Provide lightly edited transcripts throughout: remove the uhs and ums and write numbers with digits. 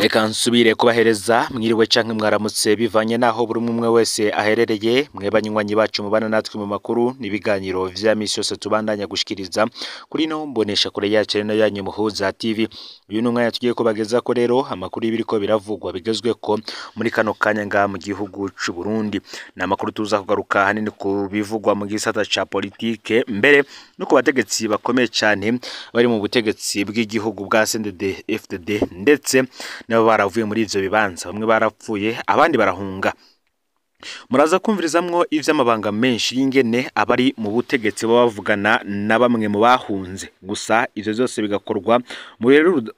Reka nsubire kubahereza mwiriwe canke mwaramutse bivanye naho buri umwe wese aherereye mwebanywanyi bacu mubana natwe mu makuru nibiganiro vya misi yose tubandanya gushikiriza kuri no mbonesha kure yacu no yanyu Muhuza TV. Uyu numwe tugiye kubageza ko rero amakuru y'ibiriko biravugwa bigezwe ko muri kano kanya nga mu gihugu c'u Burundi. Na makuru tuza kugaruka hanini ku bivugwa mu gisata ca politike mbere no ku bategetsi bakomeye cyane bari mu butegetsi bw'igihugu bwa CNDD FDD ndetse nabo baravuye muri ivyo bibanza, bamwe barapfuye abandi barahunga. Muraza kumvirizamwo ivy'amabanga menshi y'ingene abari mu butegetsi bavugana na bamwe mu bahunze, gusa ivyo byose bigakorwa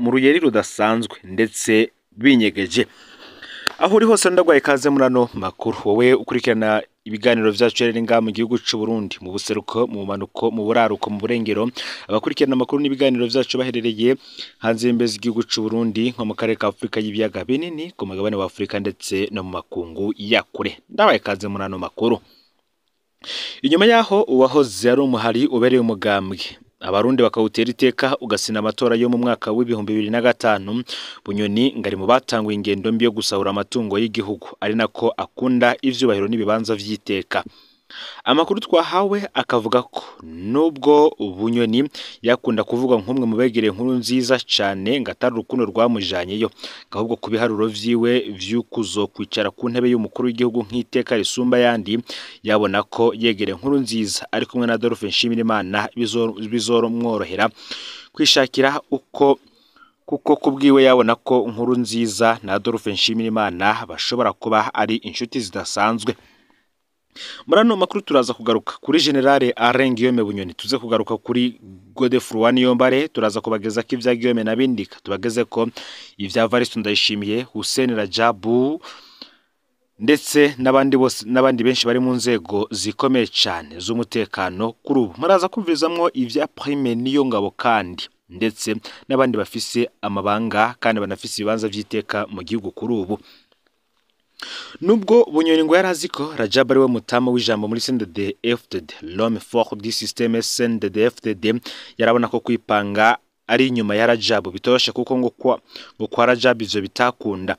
mu ruyeri rudasanzwe ndetse binyegeje. Aho uri hose ndagwaye kaze murano makuru, wowe ukurikirana ibiganiro vyacu rero nga mu gihugu c'u Burundi, mu buseruko, mu manuko, mu buraruko, mu burengero, abakurikirana amakuru n'ibiganiro vyacu baherereye hanze y'imbezi igihugu c'u Burundi nko mu karere ka Afrika y'ibiyaga binini, ku mugabane wa Afrika ndetse no mu makungu ya kure. Ndabaye kaze murano makuru. Inyuma yaho uwahoze ari umuhari ubereye umugambwe Abarundi bakawutera iteka ugasina amatora yo mu mwaka w'2025, Bunyoni ngari mu batanguye ingendo mbi yo gusahura amatungo y'igihugu, ari nako akunda ivyubahiro n'ibibanza vy'iteka. Amakuru twahawe akavuga ko nubwo Bunyoni yakunda kuvuga nk'umwe mu begereye inkuru nziza cyane ngatari urukundo rwamujanyeyo, ahubwo kubiharuro vyiwe vy'ukuzo kwicara ku ntebe y'umukuru w'igihugu nk'iteka risumba yandi, yabona ko yegereye inkuru nziza ari kumwe na Adolphe Nshimirimana bizoromworohera kwishakira kuko kubwiwe yabona ko inkuru nziza na Adolphe Nshimirimana bashobora kuba ari inshuti zidasanzwe. Murano makuru turaza kugaruka kuri General Alain Guillaume Bunyoni, tuze kugaruka kuri Godefroid Niyombare, turaza kubageza ko ivya Guillaume nabindika, tubageze ko ivya Varisto Ndayishimiye, Hussein Rajabu ndetse n'abandi benshi bari mu nzego zikomeye cyane z'umutekano kuri ubu. Muraza kumvirizamwo ivya Prime Niyongabo kandi ndetse n'abandi bafise amabanga kandi banafise ibibanza vy'iteka mu gihugu kuri ubu. Nubwo Bunyoni ngo yarazi ko Rajab ari we mutama w'ijambo muri CNDD FDD, l'homme fort du système CNDD FDD yarabona ko kwipanga ari inyuma ya Rajab bitoshe kuko ngo kwa Rajab ivyo bitakunda.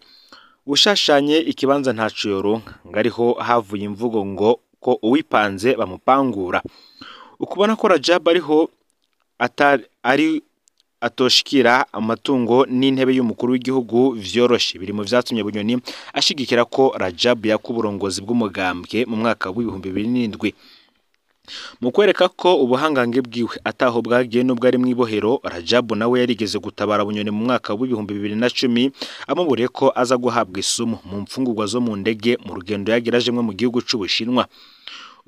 Ushashanye ikibanza ntaco yoronka, ngariho havuye imvugo ngo ko uwipanze bamupangura. Ukubona ko Rajab ariho atoshikira amatungo n'intebe y'umukuru w'igihugu vyoroshe biri mu vyatumye Bunyoni ashigikira ko Rajab yakuburongozi bw'umugambwe mu mwaka w'2007. Mu kwereka ko ubuhangange bwiwe ataho bwagiye nubwo ari mwibohero, Rajab nawe yarigeze gutabara Bunyoni mu mwaka w'2010 amubure ko aza guhabwa isumu mu mfungurwa zo mu ndege mu rugendo yagirajemwe mu gihugu c'Ubushinwa.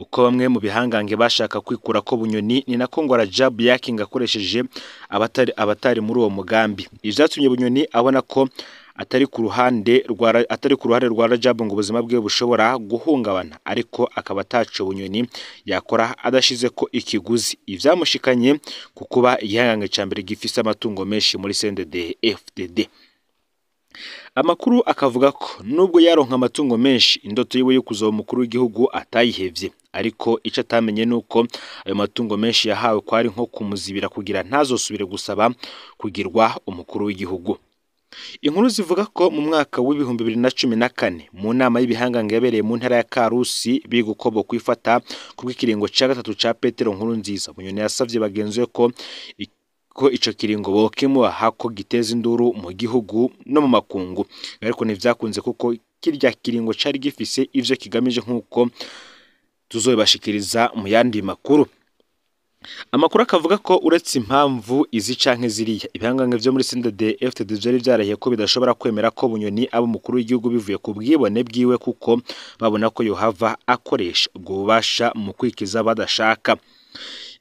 Uko bamwe mu bihangange bashaka kwikura ko Bunyoni ni nako ngo Rajab yakinga akoresheje abatari muri uwo mugambi. Ivyatumye Bunyoni abona ko atari ku ruhande rwa Rajab ngo ubuzima bwe bushobora guhungabana, ariko akaba ataco Bunyoni yakora adashize ko ikiguzi. Ivyamushikanye kukuba igihangange ca mbere gifise amatungo menshi muri CNDD FDD. Amakuru akavuga ko nubwo yaronka amatungo menshi, indoto yiwe yo kuzoba umukuru w'igihugu atayihevye, ariko ico atamenye nuko ayo matungo menshi yahawe kwari nko kumuzibira kugira ntazosubire gusaba kugirwa umukuru w'igihugu. Inkuru zivuga ko mu mwaka w'2014 mu nama y'ibihangange yabereye mu ntara ya Karusi biga uko bo kwifata kubw'ikiringo ca gatatu ca Petero Nkurunziza, Bunyoni yasavye bagenzuye ko ico kiringo bokemuha hako giteza induru mu gihugu no mu makungu, ariko ntivyakunze kuko kirya kiringo cari gifise ivyo kigamije nk'uko tuzobashikiriza mu yandi makuru. Amakuru akavuga ko uretse impamvu izi canke ziriya, ibihangange vyo muri CNDD FDD vyari vyarahiye ko bidashobora kwemera ko Bunyoni aba umukuru w'igihugu bivuye ku bwibone bwiwe, kuko babona ko yohava akoresha ubwo bubasha mu kwikiza badashaka.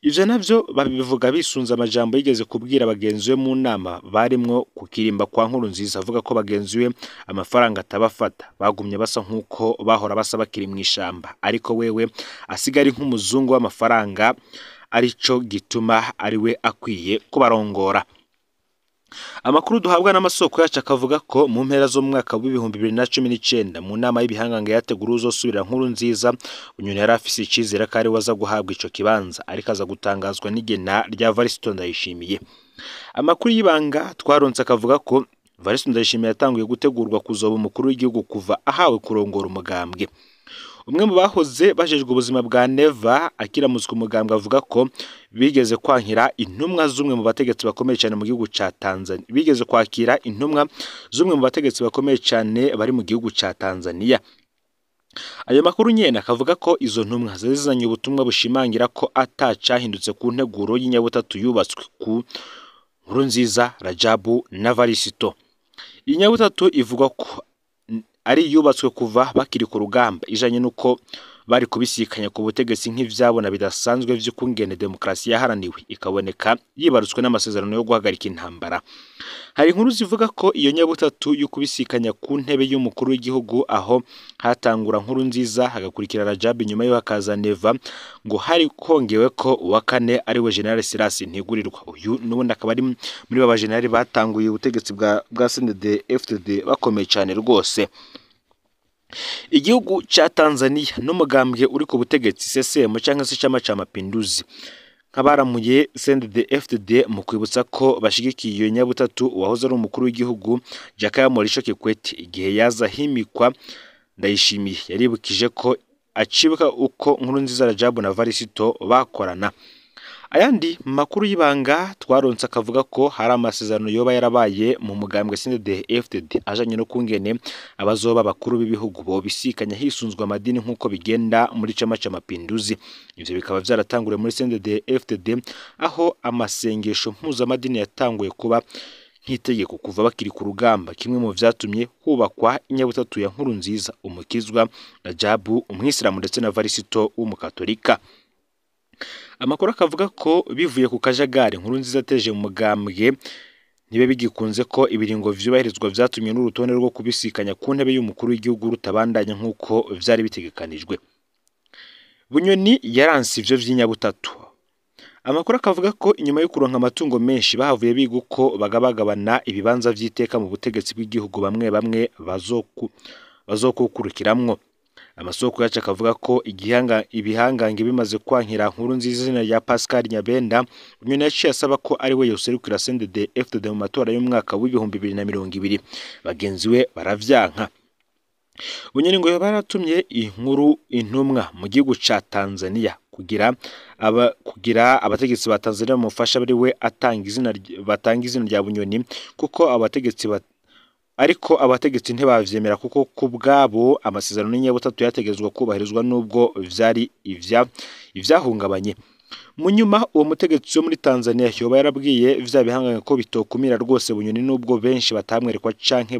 Ivyo navyo babivuga bisunza amajambo yigeze kubwira bagenzuwe mu nama barimwo kukirimba kwa Nkurunziza, avuga ko bagenzuwe amafaranga atabafata, bagumye basa nkuko bahora basaba kiri mw'ishamba, ariko wewe asigari nk'umuzungu w'amafaranga, arico gituma ariwe akwiye kubarongora. Amakuru duhabwa n'amasoko yacu akavuga ko mu mpera zo mu mwaka w'2019 mu nama y'ibihangange yategura uzosubira Nkurunziza, Bunyoni yari afise icizere ko ari waza guhabwa ico kibanza, ariko aza gutangazwa n'igena rya Varisto Ndayishimiye. Amakuru y'ibanga twaronse akavuga ko Evariste Ndayishimiye yatanguye gutegurwa kuzoba umukuru w'igihugu kuva ahawe kurongora umugambwe. Umwe mu bahoze bajejwe ubuzima bwa Neva akiramutswe umugambwe avuga ko bigeze kwankira intumwa z'umwe mu bategetsi bakomeye cyane mu gihugu ca Tanzania. Bigeze kwakira intumwa z'umwe mu bategetsi bakomeye cyane bari mu gihugu ca Tanzania. Ayo makuru nyene akavuga ko izo ntumwa zizanye ubutumwa bushimangira ko atacahindutse ku nteguro y'inyabutatu yubatswe ku Nkurunziza, Rajabu na Varisito. Inyabutatu ivuga ko ari yubatswe kuva bakiri ku rugamba ijanye nuko bari kubisikanya ku butegetsi nk'ivyabona bidasanzwe vy'ukungene demokrasi yaharaniwe ikaboneka yibarutswe n'amasezerano yo guhagarika intambara. Hari inkuru zivuga ko iyo nyabutatu yo kubisikanya ku ntebe y'umukuru w'igihugu aho hatangura Nkurunziza hagakurikira Rajabu nyuma yo hakaza Neva ngo hari kongewe ko uwa kane ari we General Silas Ntigurirwa. Uyu nubundi akaba ari muri baba generali batanguye ubutegetsi bwa CNDD-FDD bakomeye cyane rwose. Igihugu cha Tanzania n'umugambwe uri ku butegetsi CCM cyangwa se Chama cha Mapinduzi nk'abaramuye CNDD-FDD mu kwibutsa ko bashigikiye iyo nyabutatu wahoze ari umukuru w'igihugu Jakaya Mrisho Kikwete igihe yaza himikwa. Ndayishimiye yaribukije ko acibuka uko Nkurunziza, Rajabu na Varisito bakorana. Ayandi makuru y'ibanga twaronse akavuga ko hari amasezerano yoba yarabaye mu mugambwe CNDD-FDD ajanye no kungene abazoba bakuru b'ibihugu bo bisikanya hisunzwe amadini nkuko bigenda muri Chama cha Mapinduzi. Ivyo bikaba vyaratanguriye muri CNDD-FDD aho amasengesho mpuzamadini yatanguye kuba nk'itegeko kuva bakiri ku rugamba, kimwe mu vyatumye hubakwa inyabutatu ya Nkurunziza, umukizwa, Rajabu umwisilamu ndetse na Varisito w'umukatolika. Amakuru akavuga ko bivuye ku kajagari Nkurunziza ateje mu mugambwe nibe bigikunze ko ibiringo vyubahirizwa vyatumye n'urutonde rwo kubisikanya ku ntebe y'umukuru w'igihugu rutabandanya nkuko vyari bitegekanijwe. Bunyoni yaranse ivyo vy'inyabutatu. Amakuru akavuga ko inyuma yo kuronka amatungo menshi bahavuye biga uko bagabagabana ibibanza vy'iteka mu butegetsi bw'igihugu bamwe bazokukurikiramwo. Amasoko yacu akavuga ko ibihangange bimaze kwankira Nkurunziza izina rya Pascal Nyabenda, Bunyoni yaciye asaba ko ari we yoserukira CNDD-FDD mu matora y'umwaka w'ibihumbi 2020. Bagenzi we baravyanka. Bunyoni ngo baratumye intumwa mu gihugu ca Tanzania kugira abategetsi ba Tanzania bamufasha bari we batanga izina rya Bunyoni kuko abategetsi ntibavyemera kuko kubwabo amasezerano y'inyabutatu yategezwe kubahirizwa nubwo vyari ivyahungabanye. Munyuma uwo mutegetsi wo muri Tanzania yoba yarabwiye vya bihanganye ko bitokumira rwose Bunyoni nubwo benshi batamwerekwa canke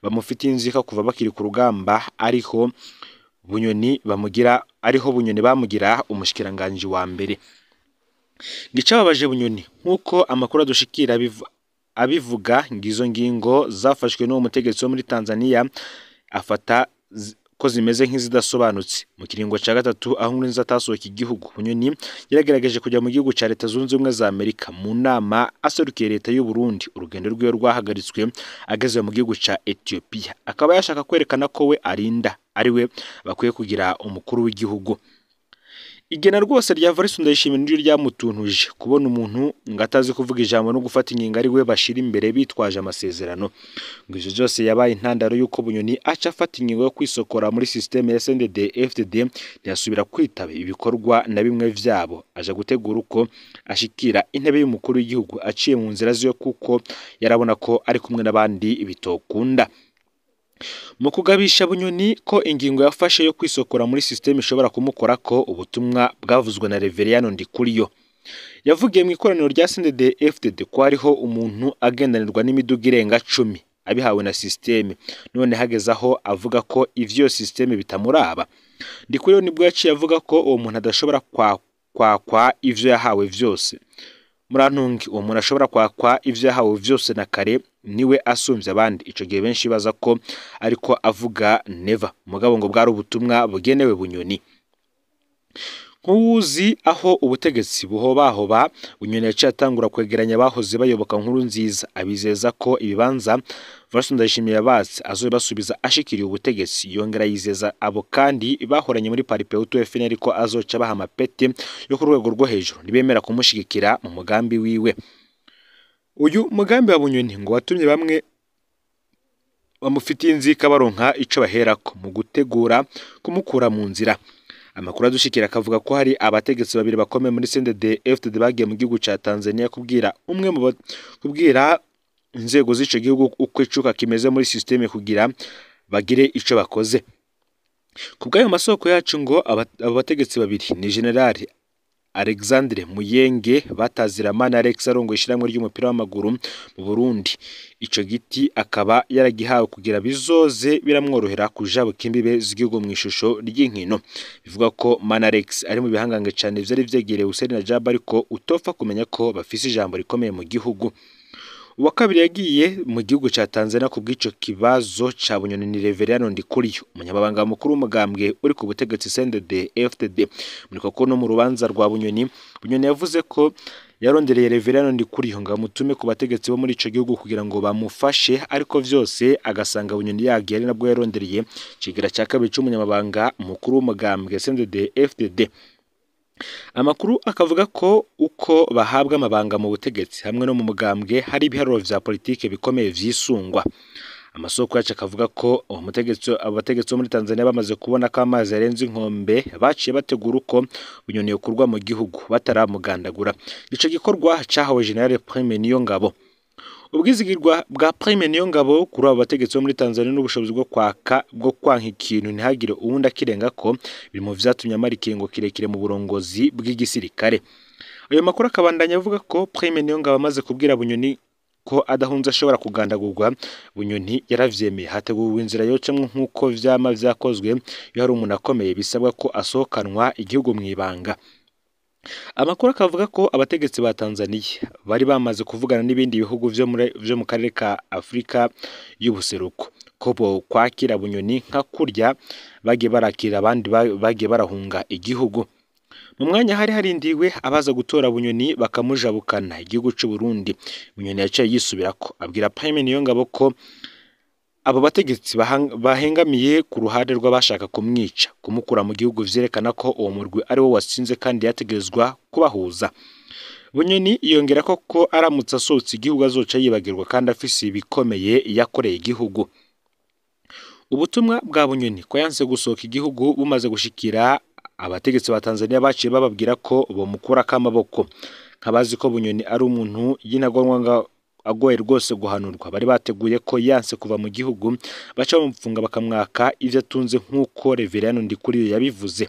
bamufitiye inzika kuva bakiri ku rugamba, ariho Bunyoni bamugira umushikiranganje wa mbere. Gicababaje Bunyoni nkuko amakuru adushikira abivuga ngizo ngingo zafashwe n'uwo mutegetsi wo muri Tanzania afata ko zimeze nk'izidasobanutse. Mu kiringo ca gatatu aho Nkurunziza atasohoka igihugu, Bunyoni yaragerageje kujya mu gihugu ca Leta Zunze Ubumwe za Amerika mu nama aserukiye leta y'u Burundi. Urugendo rwiwe rwahagaritswe ageze mu gihugu ca Ethiopia, akaba yashaka kwerekana ko we ari we bakwiye kugira umukuru w'igihugu. Igena rwose rya Evariste Ndayishimiye niryo ryamutuntuje kubona umuntu ngatazi kuvuga ijambo no gufata ingingo ari we bashira imbere bitwaje amasezerano. Ngo ivyo byose yabaye intandaro yuko Bunyoni aca afata ingingo yo kwisokora muri systeme ya CNDD-FDD ntiyasubira kwitaba ibikorwa na bimwe vyabo, aja gutegura uko ashikira intebe y'umukuru w'igihugu aciye mu nzira ziyo kuko yarabona ko ari kumwe n'abandi bitokunda. Mu kugabisha Bunyoni ko ingingo yafashe yo kwisokora muri systeme ishobora kumukora ko ubutumwa bwavuzwe na Reveriyano Ndikuriyo. Yavugiye mu ikoraniro rya CNDD-FDD ko hariho umuntu agendanirwa n'imiduga irenga 10 abihawe na systeme, none hageze aho avuga ko ivyo systeme bitamuraba. Ndikuriyo nibwo yaciye avuga ko uwo muntu adashobora kwakwa ivyo yahawe vyose. Murantungi uwo muntu ashobora kwakwa ivyo yahawe vyose na kare niwe asumvye abandi. Ico gihe benshi baza ko ariko avuga Neva, mugabo ngo bwari ubutumwa bugenewe Bunyoni. Nkuwuzi aho ubutegetsi buhobahoba, Bunyoni yaciye atangura kwegeranya bahoze bayoboka Nkurunziza abizeza ko ibibanza Evariste Ndayishimiye yabatse azobasubiza ashikiriye ubutegetsi. Yongera yizeza abo kandi bahoranye muri Paripeutu FNL ko azoca baha amapete yo ku rwego rwo hejuru nibemera kumushigikira mu mugambi wiwe. Uyu mugambi wa Bunyoni ngo watumye bamwe bamufitiye inzika baronka ico baherako mu gutegura kumukura mu nzira. Amakuru adushikira akavuga ko hari abategetsi babiri bakomeye muri CNDD-FDD bagiye mu gihugu ca Tanzania kubwira inzego z'ico gihugu uko icuka kimeze muri systeme kugira bagire ico bakoze. Kubgayo masoko yacu ngo abo bategetsi babiri ni General Alexandre Muyenge batazira Mana Alex arongo ishiramwe ry'umupira w'amaguru mu Burundi. Ico giti akaba yaragihawe kugira bizoze biramworohera kujabuka imbibe z'igihugu mu ishusho ry'inkino. Bivuga ko Mana Alex ari mu bihangange cyane vyari vyegereye Hussein Najab ariko utopfa kumenya ko bafise ijambo rikomeye mu gihugu. Uwa kabiri yagiye mu gihugu ca Tanzania kubw'ico kibazo ca Bunyoni ni Reverend Ndikuriyo, umunyababanga mukuru w'umugambwe uri ku butegetsi CNDD-FDD. Muri koko no mu rubanza rwa Bunyoni yavuze ko yarondereye Reverend Ndikuriyo ngo amutume ku bategetsi bo muri ico gihugu kugira ngo bamufashe, ariko vyose agasanga Bunyoni yagiye ari nabwo yarondereye cigira ca kabiri c'umunyamabanga mukuru w'umugambwe CNDD-FDD. Amakuru akavuga ko uko bahabwa amabanga mu butegetsi hamwe no mu mugambwe hari ibiharuro vya politike bikomeye vyisungwa. Amasoko yacu akavuga ko abategetsi bo muri Tanzania bamaze kubona ko amazi yarenze inkombe baciye bategura uko Bunyoni yokurwa mu gihugu bataramugandagura. Ico gikorwa cahawe General Prime Niyongabo. Ubwizigirwa bwa Prime Niyongabo kuri abo bategetsi bo muri Tanzania n'ubushobozi bwo kwanka ikintu ntihagire uwundi akirenga ko biri mu vyatumye amara ikiringo kirekire mu burongozi bw'igisirikare. Ayo makuru akabandanya avuga ko Prime Niyongabo amaze kubwira Bunyoni ko adahunze ashobora kugandagurwa, Bunyoni yaravyemeye. Hateguwe inzira yocamwe nk'uko vyama vyakozwe iyo hari umuntu akomeye bisabwa ko asohokanwa igihugu mw'ibanga. Amakuru akavuga ko abategetsi ba Tanzania bari bamaze kuvugana n'ibindi bihugu vyo mu karere ka Afrika y'ubuseruko ko bo kwakira Bunyoni nka kurya bagiye barakira abandi bagiye barahunga igihugu. Mu mwanya hari harindiwe abaza gutora Bunyoni bakamujabukana igihugu c'u Burundi. Bunyoni yaciye yisubirako abwira Prime Niyongabo ko abo bategetsi bahengamiye ku ruhande rw'abashaka kumwica, kumukura mu gihugu, vyerekana ko uwo murwi ari wo wasinze kandi yategezwa kubahuza. Bunyoni yongera ko aramutse asohotse igihugu azoca yibagirwa kandi afise ibikomeye yakoreye igihugu. Ubutumwa bwa Bunyoni ko yanse gusohoka igihugu bumaze gushikira abategetsi ba Tanzania baciye bababwira ko bomukura kamaboko, nkabazi ko Bunyoni ari umuntu y'intagondwa agoye rwose guhanurwa. Bari bateguye ko yanse kuva mu gihugu baca bamupfunga bakamwaka ivyo atunze nk'uko Reverend Ndikuriyo yabivuze.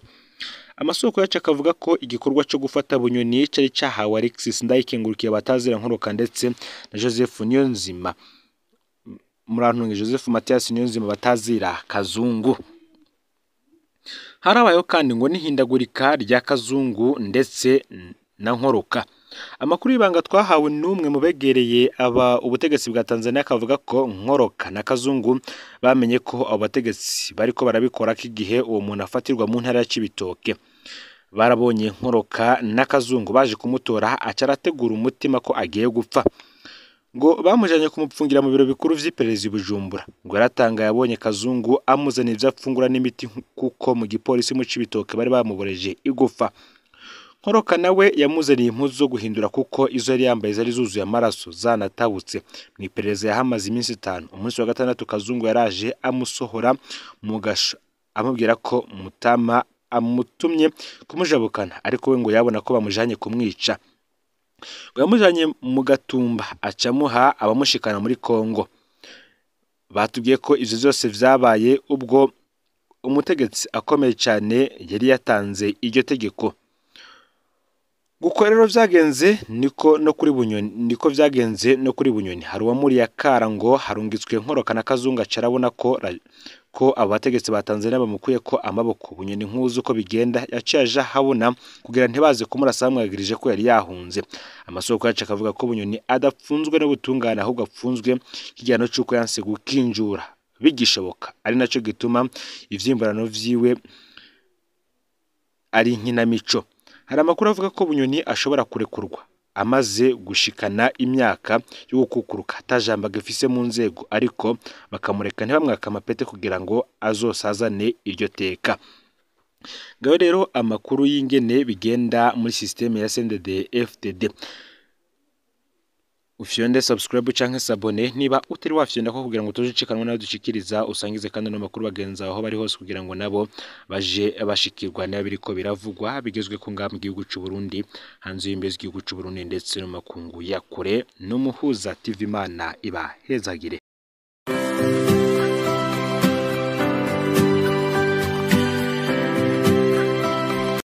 Amasoko yacu akavuga ko igikorwa cyo gufata Bunyoni cari cahawe Alexis Ndayikengurukiye batazira Nkoroka ndetse na Joseph Niyonzima, murantunge Joseph Mathias Niyonzima batazira Kazungu. Harabayeho kandi ngo n'ihindagurika rya Kazungu ndetse na Nkoroka. Amakuru y'ibanga twahawe n'umwe mu begereye ubutegetsi bwa Tanzania akavuga ko Nkoroka na Kazungu bamenye ko abo bategetsi bariko barabikora k'igihe uwo muntu afatirwa mu ntara ya Cibitoke. Barabonye Nkoroka na Kazungu baje kumutora acarategura umutima ko agiye gupfa. Ngo bamujanye kumupfungira mu biro bikuru vy'iperereza Bujumbura. Ngo yaratanga yabonye Kazungu amuzana ivyo apfungura n'imiti kuko mu gipolisi mu Cibitoke bari bamuboreje igufa. Nkoroka nawe yamuzaniye impuzu zo guhindura kuko izo yari yambaye zari zuzuye amaraso zanatabutse. Mu iperereza yahamaze iminsi 5. Umunsi wa gatandatu Kazungu yaraje amusohora mu gasho amubwira ko Mutama amutumye kumujabukana, ariko we ngo yabona ko bamujanye kumwica. Yamujanye mu Gatumba acamuha abamushikana muri Kongo. Batubwiye ko ivyo byose vyabaye ubwo umutegetsi akomeye cyane yari yatanze iryo tegeko. Guko rero vyagenze niko no kuri Bunyoni, hari uwamuri yakara ngo harungitswe Nkoroka na Kazungu acarabona ko abategetsi ba Tanzania bamukuye ko amaboko. Bunyoni nkuzi uko bigenda yaciye aja habona kugira ntibaze kumurasa bamwagirije ko yari yahunze. Amasoko yacu akavuga ko Bunyoni adapfunzwe n'ubutungane ahubwo apfunzwe kijyano cy'uko yanse gukinjura bigishoboka, ari naco gituma ivyimbarano vyiwe ari nkinamico. Hari amakuru avuga ko Bunyoni ashobora kurekurwa amaze gushikana imyaka yo gukukuruka atajamba gafise mu nzego, ariko bakamureka ntibamwaka amapete kugira ngo azosazane iryo teka. Ngaho rero amakuru y'ingene bigenda muri systeme ya CNDD-FDD. ufyonde subscribe canke sabone niba utari wafyonda ko kugira ngo tuzicikanwa nayo dushikiriza usangize kandi no makuru bagenza aho bari hose kugira ngo nabo baje bashikirwa nayo biriko biravugwa bigezwe ku ngamba igihugu cy'u Burundi hanze y'imbezi igihugu cy'u Burundi ndetse no makungu ya kure n'umuhuza TV Imana iba hezagire.